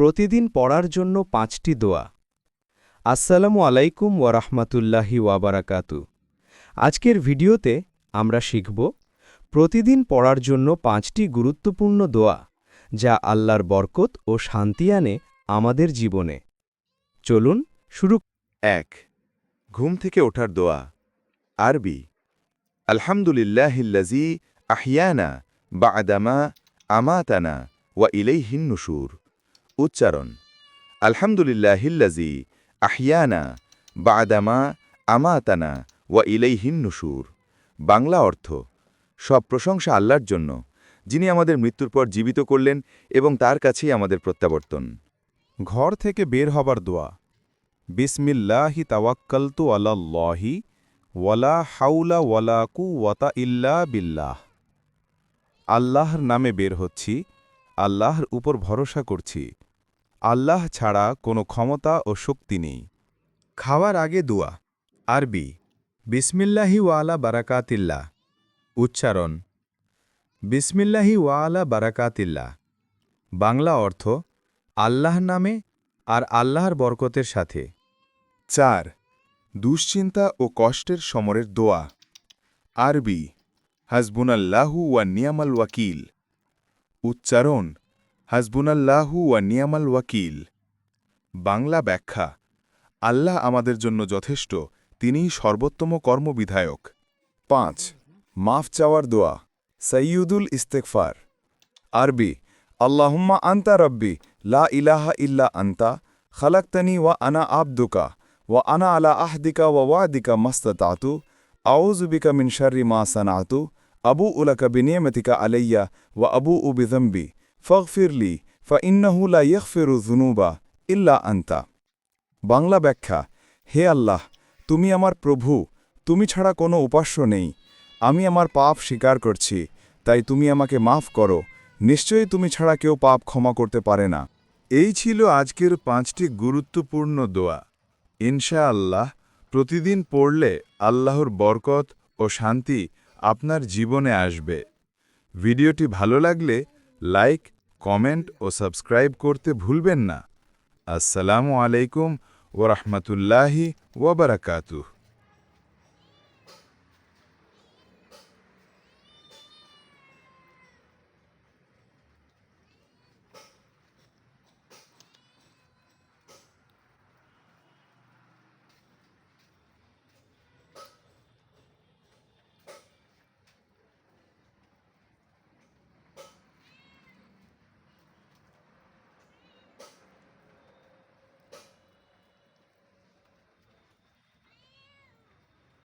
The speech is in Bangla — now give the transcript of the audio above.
প্রতিদিন পড়ার জন্য ৫টি দোয়া। আসসালামু আলাইকুম ওয়া রাহমাতুল্লাহি ওয়া বারাকাতু। আজকের ভিডিওতে আমরা শিখব প্রতিদিন পড়ার জন্য ৫টি গুরুত্বপূর্ণ দোয়া, যা আল্লাহর বরকত ও শান্তি আনে আমাদের জীবনে। চলুন শুরু। ১ ঘুম থেকে ওঠার দোয়া। আরবি আলহামদুলিল্লাহিল্লাযী আহিয়ানা বা'দামা আমাতানা ওয়া ইলাইহিন নুশুর। উচ্চারণ আলহামদুলিল্লাহিল্লাযী আহিয়ানা বা'দামা আমাতানা ওয়া ইলাইহিন নুশুর। বাংলা অর্থ: সব প্রশংসা আল্লাহর জন্য, যিনি আমাদের মৃত্যুর পর জীবিত করলেন এবং তার কাছেই আমাদের প্রত্যাবর্তন। ঘর থেকে বের হবার দোয়া। বিসমিল্লাহি তাওয়াক্কালতু আলাল্লাহি ওয়ালা হাউলা ওয়ালা কুওয়াতা ইল্লা বিল্লাহ। আল্লাহর নামে বের হচ্ছি, আল্লাহর উপর ভরসা করছি। আল্লাহ ছাড়া কোনো ক্ষমতা ও শক্তি নেই। খাওয়ার আগে দোয়া। আরবি বিসমিল্লাহি ওয়ালা বারাকাতিল্লাহ। উচ্চারণ বিসমিল্লাহি ওয়ালা বারাকাতিল্লাহ। বাংলা অর্থ: আল্লাহর নামে আর আল্লাহর বরকতের সাথে। ৪ দুশ্চিন্তা ও কষ্টের সমরের দোয়া। আরবি হাসবুনাল্লাহু ওয়া নিয়ামাল ওয়াকিল। উচ্চারণ হাসবুনাল্লাহু ওয়া নিয়ামাল ওয়াকিল। বাংলা ব্যাখ্যা: আল্লাহ আমাদের জন্য যথেষ্ট, তিনিই সর্বোত্তম কর্মবিধায়ক। ৫ মাফ চাওয়ার দোয়া। সৈয়দুল ইস্তেগফার। আরবি আল্লাহুম্মা আনতা রব্বি লা ইলাহা ইল্লা আনতা খালাকতানি ওয়া আনা আবদুকা ওয়া আনা আলা আহদিকা ওয়া ওয়াদিকা মাস্তাতাতু আউযু বিকা মিন শাররি মা সানাতু আবুউ লাকা বিনিয়ামাতিকা আলাইয়া ওয়া আবুউ বিযমবি ফাগফিরলি ফাইন্নাহু লা ইয়াগফিরু যুনুবা ইল্লা আনতা। বাংলা ব্যাখ্যা: হে আল্লাহ, তুমি আমার প্রভু, তুমি ছাড়া কোনো উপাস্য নেই। আমি আমার পাপ স্বীকার করছি, তাই তুমি আমাকে মাফ করো। নিশ্চয়ই তুমি ছাড়া কেউ পাপ ক্ষমা করতে পারে না। এই ছিল আজকের 5টি গুরুত্বপূর্ণ দোয়া। ইনশাআল্লাহ প্রতিদিন পড়লে আল্লাহর বরকত ও শান্তি আপনার জীবনে আসবে। ভিডিওটি ভালো লাগলে লাইক, কমেন্ট ও সাবস্ক্রাইব করতে ভুলবেন না। আসসালামু আলাইকুম ওয়া রাহমাতুল্লাহি ওয়া বারাকাতুহু।